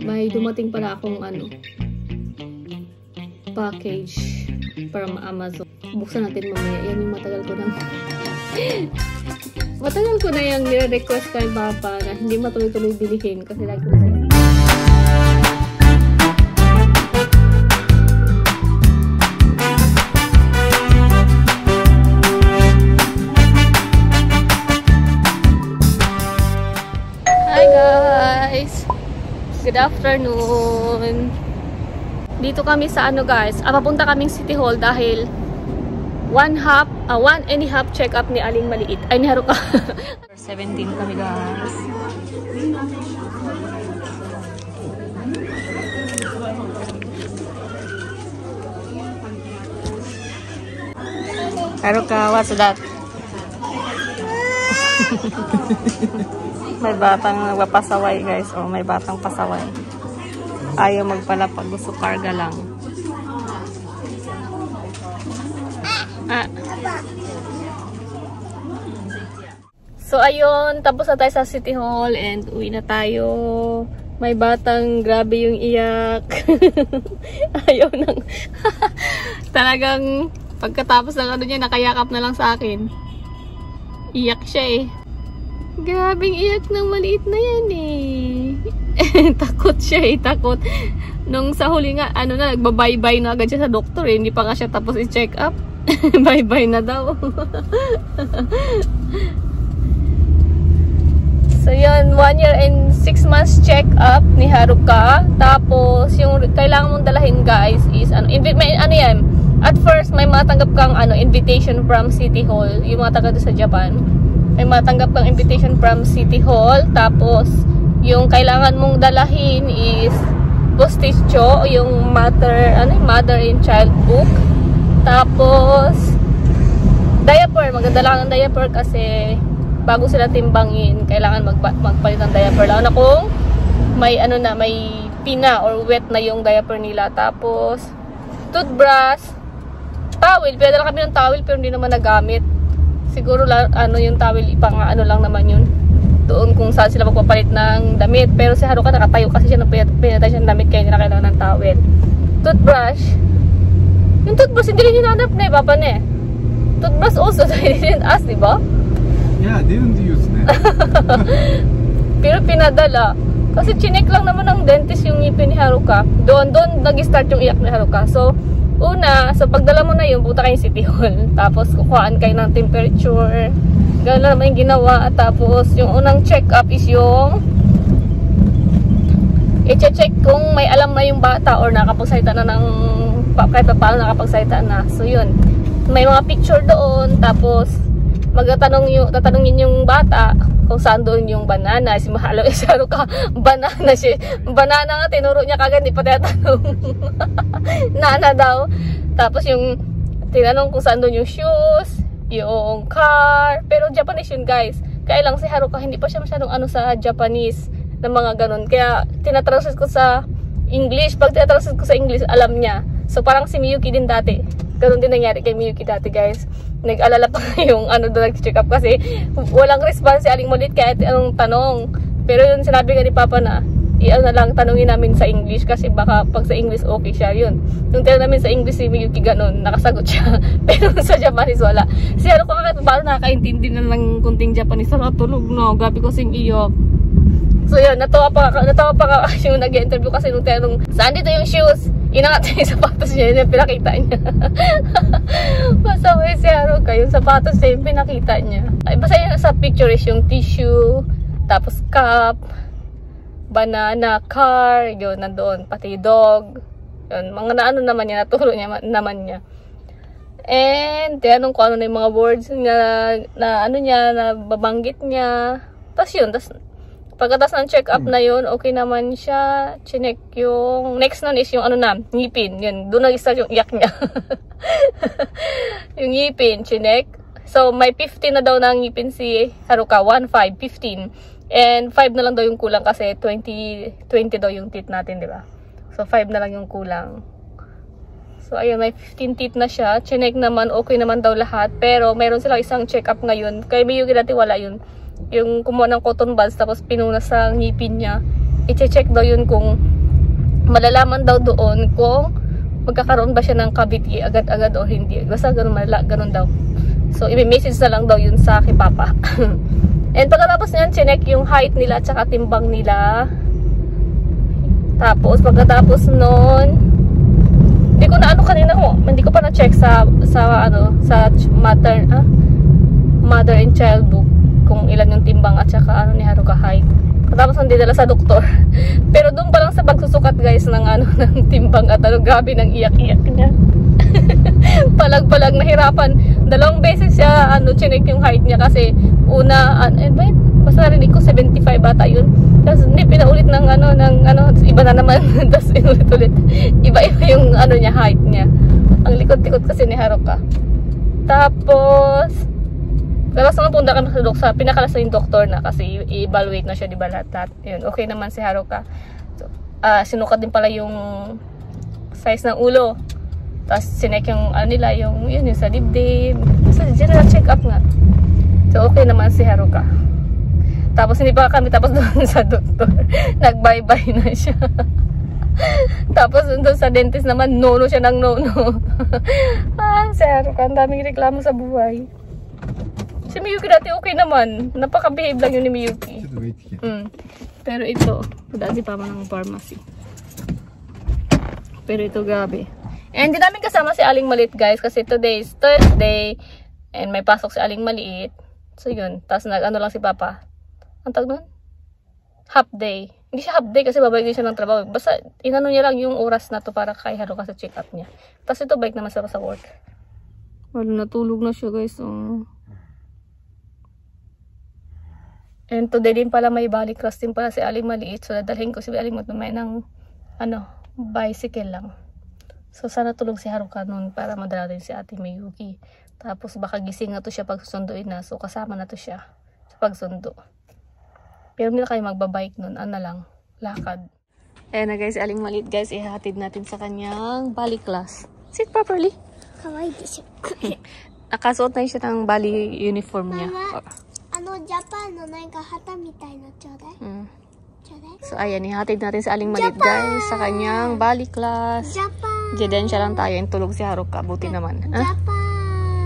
may dumating pala akong package para ma-Amazon. Buksan natin mamaya. Yan yung matagal ko na yung nire-request kay Papa na hindi matuloy-tuloy bilihin kasi lagi ko siya. Hi guys! Good afternoon! Dito kami sa guys, papunta kaming City Hall dahil 1 and a half check-up ni Aling Maliit. Ay, ni Haruka. 17 kami guys. Haruka, what's that? May batang nagpapasaway guys. Oh, may batang pasaway. Ayaw magpalapag, gusto karga lang. So ayun, tapos na tayo sa City Hall and uwi na tayo. May batang grabe yung iyak. Ayaw nang talagang pagkatapos ng niya, nakayakap na lang sa akin. Iyak siya eh. Grabing iyak ng maliit na yan eh. Takot siya eh, takot. Nung sa huli nga, nagbabay-bye na agad siya sa doktor eh. Hindi pa nga siya tapos i-check up. Bye-bye na daw. So yun, 1 year and 6 months check up ni Haruka. Tapos yung kailangan mong dalahin guys is yan. At first may matanggap kang invitation from City Hall. Yung mga taga sa Japan. May matanggap kang invitation from City Hall. Tapos yung kailangan mong dalahin is postisyo, yung mother and child book. Tapos diaper, magdadala ng diaper kasi bago sila timbangin, kailangan magpalit ng diaper. Lalo na kung may may pina or wet na yung diaper nila. Tapos toothbrush, towel, pinadala kami ng towel pero hindi naman nagamit. Siguro yung towel ipang lang naman yun. Doon kung saan sila magpapalit ng damit. Pero si Haruka nakatayo kasi siya nung pinatay siya ng damit kaya hindi na kailangan ng towel. Toothbrush. Yung toothbrush hindi rin hinanap na Papa ne. Toothbrush also, they didn't ask, diba? Yeah, didn't use na. Pero pinadala. Kasi chinek lang naman ng dentist yung ngipin ni Haruka. Doon nag-start yung iyak ni Haruka. So pagdala mo na yun, pupunta kayo City Hall. Tapos kukuhaan kayo ng temperature. Gano'n naman yung ginawa. Tapos yung unang check-up is yung i-check kung may alam na yung bata or nakapagsalita na ng kahit pa paano nakapagsalita na. So yun, may mga picture doon. Tapos tatanungin yung bata kung saan doon yung banana. Si Mahalo isaro ka, banana siya. Banana nga, tinuro niya kagad, di pa tinatanong. Nana daw. Tapos yung tinanong kung saan doon yung shoes, yung car. Pero Japanese yun guys. Kaya lang si Haruka hindi pa siya masyadong sa Japanese na mga ganun. Kaya tinatranslate ko sa English. Pag tinatranslate ko sa English, alam niya. So parang si Miyuki din dati. Ganun din nangyari kay Miyuki dati guys. Nag-alala pa yung doon nag-check up kasi walang response si Aling Maliit kahit anong tanong. Pero yun sinabi nga ni Papa na na lang tanungin namin sa English kasi baka pag sa English okay siya yun. Yung tinanong namin sa English si Miyuki ganun, nakasagot siya. Pero sa Japanese wala. Si Haruka kahit paano nakakaintindi na ng kunting Japanese. Sa tulog no, gabi ko sing iyo. So yun, natawa pa yung nag-interview kasi nung tinanong, saan dito yung shoes? Inangat niya yung sapatos niya, yun yung pinakita niya. Masaway si Haruka, yung sapatos niya yung pinakita niya. Ay, basta yun sa picture is yung tissue, tapos cup, banana, car, yun, nandoon, pati dog. Yun, mga naman niya, naturo niya naman niya. And, tinanong ko na yung mga words niya, na babanggit niya. Tapos yun, pagkatapos ng check-up na yun, okay naman siya. Chinek yung... Next nun is yung ngipin. Yun, doon nag-start yung iyak niya. Yung ngipin, chinek. So, may 15 na daw na ngipin si Haruka. 15. And 5 na lang daw yung kulang kasi 20 daw yung teeth natin, di ba? So, 5 na lang yung kulang. So, ayun, may 15 teeth na siya. Chinek naman, okay naman daw lahat. Pero, mayroon silang isang check-up ngayon. Kay Miyuki dati wala yun. Yung kumuha ng cotton buds tapos pinunas sa ngipin niya. I-check daw yun kung malalaman daw doon kung magkakaroon ba siya ng cavity agad-agad o hindi. Basta ganun daw. So, i-message na lang daw yun sa kay Papa. And pagkatapos niyan, chinek yung height nila at saka timbang nila. Tapos, pagkatapos nun, hindi ko na kanina ho. Hindi ko pa na-check sa mother and child book kung ilan yung timbang at saka ni Haruka height. Tapos hindi dala sa doktor. Pero doon pa lang sa pagsusukat guys ng ng timbang at grabe ng iyak-iyak niya. Palag-palag nahirapan. 2 beses siya chinek yung height niya kasi una basta narinig ko 75 bata yun. Tapos hindi pinaulit ng iba na naman. Tapos inulit-ulit. Iba-iba yung niya height niya. Ang likod-likod kasi ni Haruka. Tapos labas naman punta kami sa pinakalas na yung doktor na kasi i-evaluate na siya, diba lahat. Yun, okay naman si Haruka. So, sinukat din pala yung size ng ulo. Tapos sinek yung nila, yung sa dibdib. So, general check-up nga. So, okay naman si Haruka. Tapos hindi pa kami tapos doon sa doktor. Nag-bye-bye na siya. Tapos doon sa dentist naman, nono siya ng nono. Si Haruka, ang daming reklamo sa buhay. Si Miyuki dati okay naman. Napaka-behave lang yun ni Miyuki. Pero ito, dati pa man ng pharmacy. Pero ito grabe. And hindi namin kasama si Aling Maliit guys kasi today is Thursday and may pasok si Aling Maliit. So yun, tapos lang si Papa. Ang tawag nun? Half day. Hindi siya half day kasi babalik din siya ng trabaho. Basta inano niya lang yung oras na to para kay Haruka sa check-up niya. Tapos ito bike naman sa work. Wala, natulog na siya guys. And today din pala may balik class din pala si Aling Maliit. So dadalhin ko si Aling Maliit ng bicycle lang. So sana tulog si Haruka nun para madala din si Ate Miyuki. Tapos baka gising na to siya pag susunduin na. So kasama na to siya sa pagsundo. Pero hindi na kayo magbabike nun. Lang, lakad. Ayan na guys, Aling Maliit guys. Ihatid natin sa kanyang balik class. Sit properly. Kawaii desu. Nakasuot na siya ng bali uniform niya. Japan no hata mitai na chodai. So ayan, ihatid natin sa Aling Maliit guys sa kanyang bali class. Japan. Diyan siya lang tayo. Tulog si Haruka. Buti naman.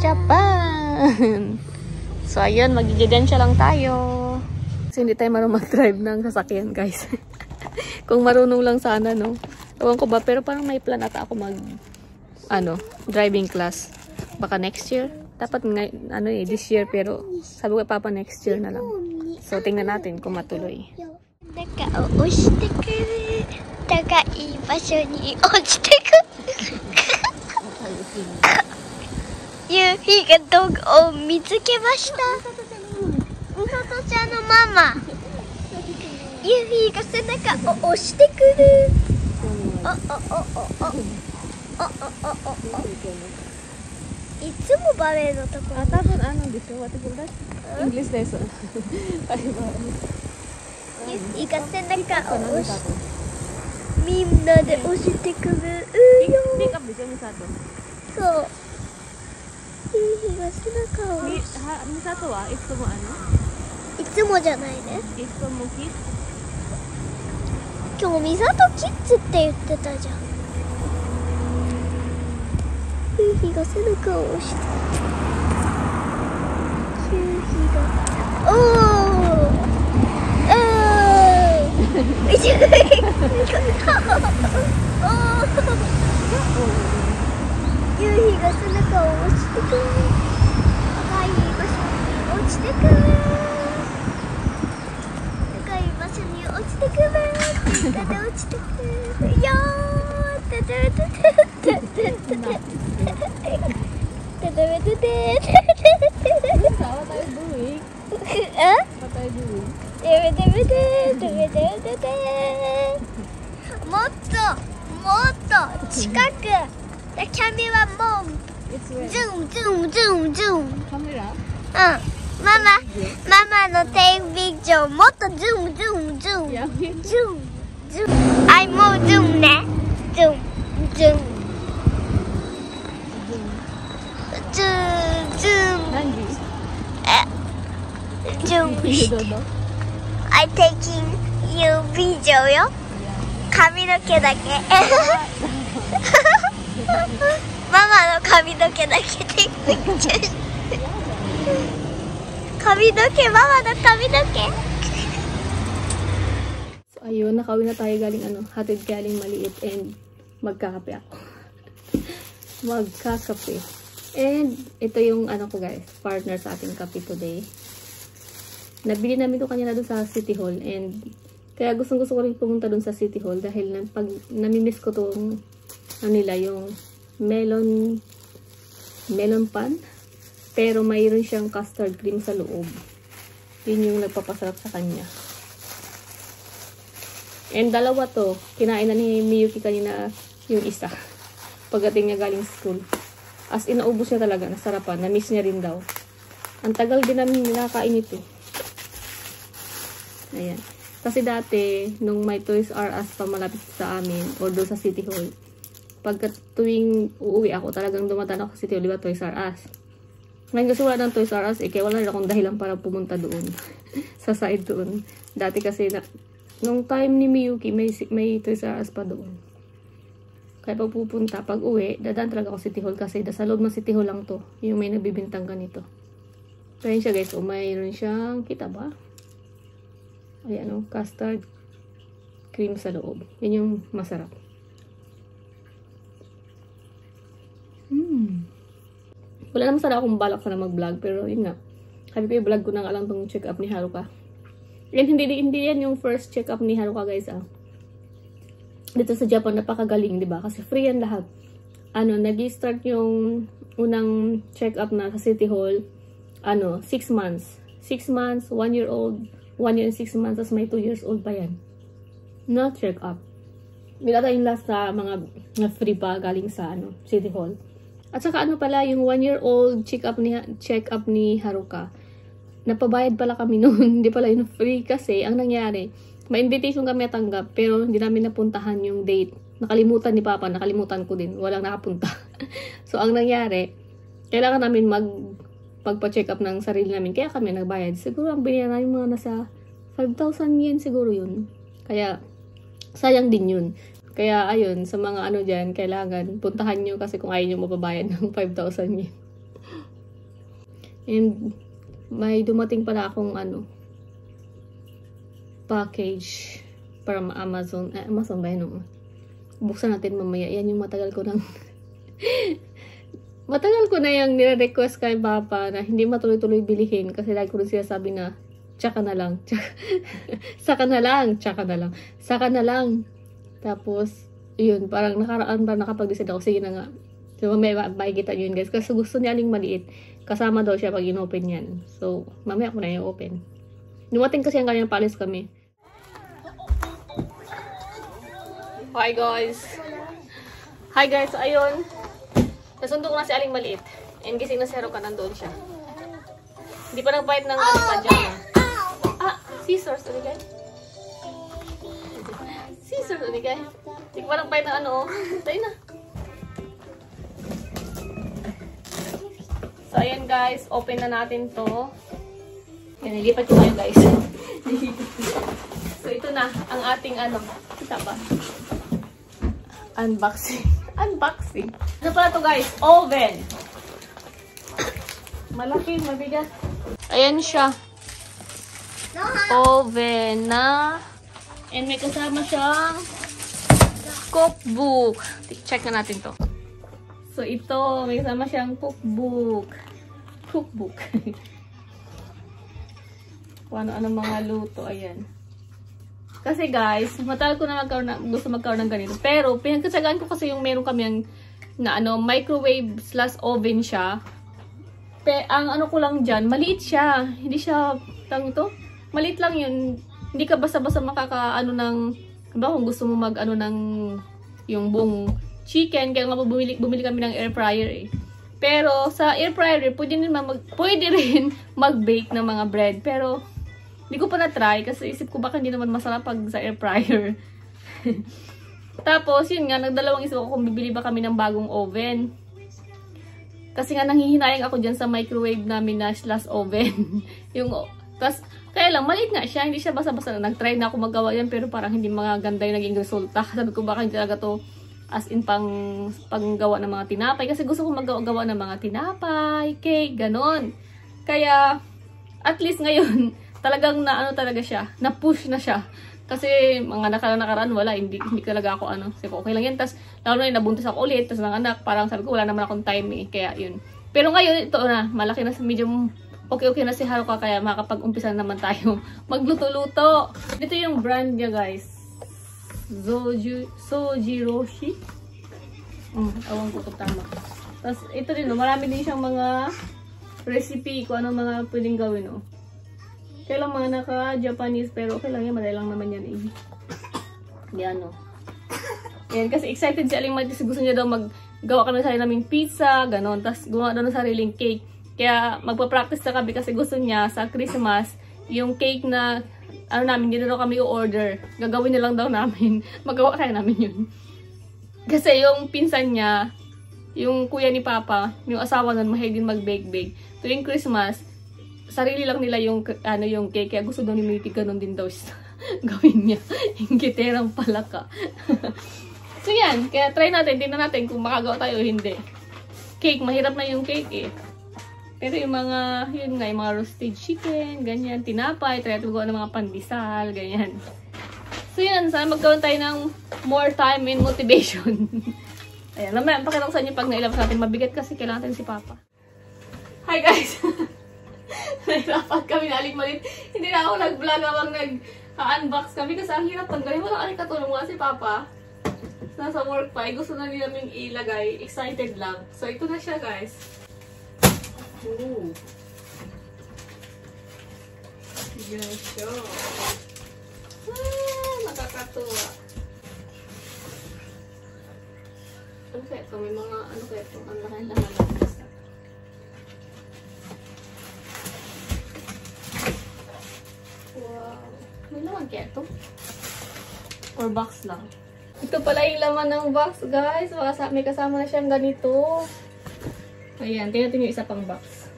Japan. So ayun, mag-diyan siya lang tayo. Kasi hindi tayo marunong mag-drive ng sasakyan guys. Kung marunong lang sana, no? Ewan ko ba, pero parang may plan ata ako driving class. Baka next year. Dapat this year, pero sabi ko Papa next year na lang. So tingnan natin kung matuloy. 押してくる高い場所に落ちてく夕日がドッグを見つけました。みさとちゃんのママ夕日が背中を押してくる。いつもバレエのところ。多分ですよ。私もEnglishです。夕日が背中を押してみんなで押してくるよ。Pick up bisa Misato. そう。夕日が背中を押して。Misatoはいつもいつもじゃないね。いつもキッズ。今日ミサトキッズって言ってたじゃん。夕日が背中を押して。夕日が。おお。夕日が背中を押してくる。高い場所に落ちてくる。高い場所に落ちてくる。落ちてくるよー。てててててててて。もっと近く。キャメラもズーム。カメラ？ママのテレビ上もっとズーム。もうズームね。ズーム。何時？ズーム。I taking you video よ。髪の毛だけママの髪の毛だけで髪の毛、ママの髪の毛So ayun, nakauwi na tayo galing hatid galing maliit and magkakape ako. Magkakape. And ito yung ko guys, partner sa ating kape today. Nabili namin ito kanina doon sa City Hall and kaya gusto ko rin pumunta doon sa City Hall dahil pag namimiss ko tong nila yung melon pan, pero mayroon siyang custard cream sa loob. Yun yung nagpapasarap sa kanya. And dalawa to, kinain na ni Miyuki kanina yung isa. Pagdating niya galing school. As inaubos niya talaga, nasarapan. Na-miss niya rin daw. Ang tagal din namin nakakain ito. Ayan. Kasi dati, nung may Toys R Us pa malapit sa amin, or doon sa City Hall, pagka tuwing uuwi ako, talagang dumadaan ako sa City Hall, diba, Toys R Us. Ngayon kasi wala ng Toys R Us, kaya wala rin akong dahilan para pumunta doon. Sa side doon. Dati kasi, nung time ni Miyuki, may Toys R Us pa doon. Kaya pag pupunta, pag uwi, dadaan talaga ako City Hall kasi sa loob ng City Hall lang to. Yung may nabibintang ganito. So, yun siya guys. O, mayroon siyang, kita ba? Ayan custard cream sa loob. Yun yung masarap. Wala naman sana akong balak sana mag-vlog. Pero yun nga. Sabi ko i-vlog ko na nga lang tong check-up ni Haruka. And hindi yan yung first check-up ni Haruka guys Dito sa Japan, napakagaling, di ba? Kasi free yan lahat. Nag-start yung unang check-up na sa City Hall, 6 months. 6 months, 1 year old, 1 year and 6 months, tapos may 2 years old pa yan. Na check-up. Nilata yung last na mga free pa galing sa City Hall. At saka pala, yung 1 year old check-up ni Haruka, napabayad pala kami noon. Hindi pala yun free kasi, ang nangyari, may invitation kami natanggap, pero hindi namin napuntahan yung date. Nakalimutan ni Papa, nakalimutan ko din. Walang nakapunta. So, ang nangyari, kailangan namin magpa-check up ng sarili namin. Kaya kami nagbayad. Siguro, ang binigyan namin mga nasa 5,000 yen siguro yun. Kaya, sayang din yun. Kaya, ayun, sa mga dyan, kailangan puntahan nyo kasi kung ayaw nyo mapabayad ng 5,000 yen. And, may dumating pala akong package para Amazon. Amazon ba yun? Buksan natin mamaya. Yan yung matagal ko nang matagal ko na yung nire-request kay Papa na hindi matuloy-tuloy bilihin kasi lagi ko rin sinasabi na tsaka na lang. Saka na lang. Tsaka na lang. Saka na lang. Tapos, yun. Parang nakaraan pa nakapag-decide ako. Sige na nga. So, mamaya makikita nyo yun guys. Kasi gusto niya aling maliit. Kasama daw siya pag in-open yan. So, mamaya ko na yung open. Dumating kasi ang kanyang palis kami. Hi guys. Hi guys. So, ayun. Nasundo ko na si Aling Maliit. And gising na si Haruka, nandoon siya. Hindi pa nagpahit ng pajama. Scissors. Ano guys? Scissors. Ano guys? Hindi pa nagpahit ng Tayo na. So, ayan guys. Open na natin to. Yan, nilipat ko kayo guys. So, ito na ang ating kita ba? Unboxing. Unboxing. Ano pala to guys? Oven. Malaki, mabigat. Ayan siya. Oven na. And may kasama siyang cookbook. Check na natin to. So, ito. May kasama siyang cookbook. Cookbook. Kung ano mga luto. Ayan. Kasi guys, matagal ko na gusto magkaroon ng ganito. Pero, pinagkatsagaan ko kasi yung meron kami na microwave / oven siya. Ang ko lang dyan, maliit siya. Hindi siya, maliit lang yun. Hindi ka basta-basta diba kung gusto mo ng yung buong chicken, kaya nga bumili kami ng air fryer eh. Pero, sa air fryer, pwede rin mag-bake ng mga bread. Pero, hindi ko pa na-try kasi isip ko baka hindi naman masarap pag sa air fryer. Tapos, yun nga, nagdalawang isip ko kung bibili ba kami ng bagong oven. Kasi nga, nanghihinayang ako dyan sa microwave namin na / oven. Kaya Kaya lang, maliit nga siya. Hindi siya basta-basta na nag-try na ako magawa yan, pero parang hindi maganda yung naging resulta. Sabi ko baka hindi talaga to as in panggawa ng mga tinapay. Kasi gusto ko magawa ng mga tinapay, cake, ganon. Kaya, at least ngayon, talagang na ano talaga siya, na-push na siya. Kasi mga nakaraan wala, hindi talaga ako ano. Sabi ko, okay lang yan. Tapos, lalo na nabuntis ako ulit, tapos ng anak, parang sabi ko, wala naman akong time eh. Kaya yun. Pero ngayon, ito na, malaki na, medyo okay na si Haruka, kaya makakapag-umpisa naman tayo magluto-luto. Ito yung brand niya, guys. Sojiroshi. Awan ko tama. Tapos, ito din, marami din siyang mga recipe kung ano mga pwedeng gawin, oh. Kaya lang mga naka-Japanese, pero okay lang yan, madali lang naman yan, eh. Yan, oh. Yan, kasi excited si Aling Matis, gusto niya daw maggawa kami sa naming pizza, ganon. Tapos, gumawa daw ng sariling cake. Kaya, magpa-practice na kami kasi gusto niya sa Christmas, yung cake na, ano namin, hindi na daw kami i-order. Gagawin na lang daw namin. Magawa kaya namin yun. Kasi yung pinsan niya, yung kuya ni Papa, yung asawa nun, mahilig din mag-bake-bake. Tuwing Christmas, sarili lang nila yung, yung cake. Kaya gusto daw ni Miti, ganun din daw gawin niya. Yung giterang palaka. So yan, kaya try natin, tingnan natin kung makagawa tayo o hindi. Cake, mahirap na yung cake eh. Pero yung mga, yun nga, yung mga roasted chicken, ganyan, tinapay, try natin magawa ng mga pandesal, ganyan. So yan, sana magkaroon tayo ng more time and motivation. Ayan, naman, pakita ko sa inyo pag nailabas natin. Mabigat kasi kailangan natin si Papa. Hi guys! Nahirapan kami na Aling Malit. Hindi na ako nag-vlog habang nag-unbox kami kasi ang hirap tanggalin. Walang aling katulong wala si Papa. Nasa work pa. Gusto na nila naming ilagay. Excited lang. So ito na siya guys. Ooh. Yan siya. Nakakatuwa. Ano kaya ito? May mga ano kaya ito? Ang lahan-lahan lang. Wow. May laman kaya ito? Or box lang? Ito pala yung laman ng box, guys. May kasama na siyang ganito. Ayan, tingnan natin yung isa pang box.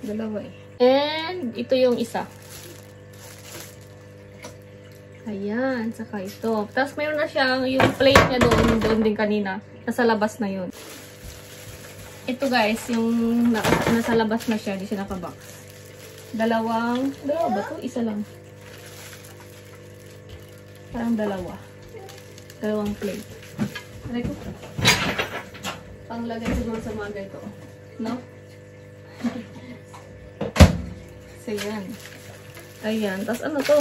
Dalawa eh. And, ito yung isa. Ayan, saka ito. Tapos mayroon na siyang, yung plate niya doon din kanina. Nasa labas na yun. Ito guys, yung nasa labas na siya, hindi siya naka-box. Dalawa ba to? Isa lang. Parang dalawa. Dalawang plate. Aray ko. Panglagay siguro sa mga ganito. No? So, yan. Ayan. Tapos ano to?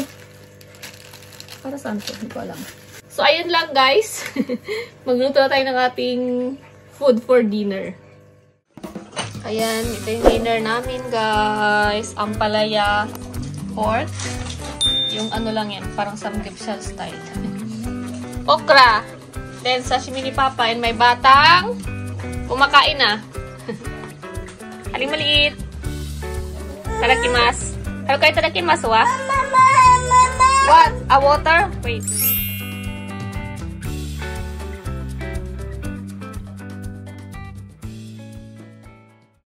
Para saan to? Hindi ko alam. So, ayun lang guys. Magluto na tayo ng ating food for dinner. Ayan. Ito yung dinner namin guys. Ampalaya pork. Yung ano lang yan. Parang samgyeopsal style. Okra. Then, sashimi ni Papa and may batang kumakain na. Aling maliit. Tadakimasu. Haru kayo tadakimasu wa? What? A water? Wait.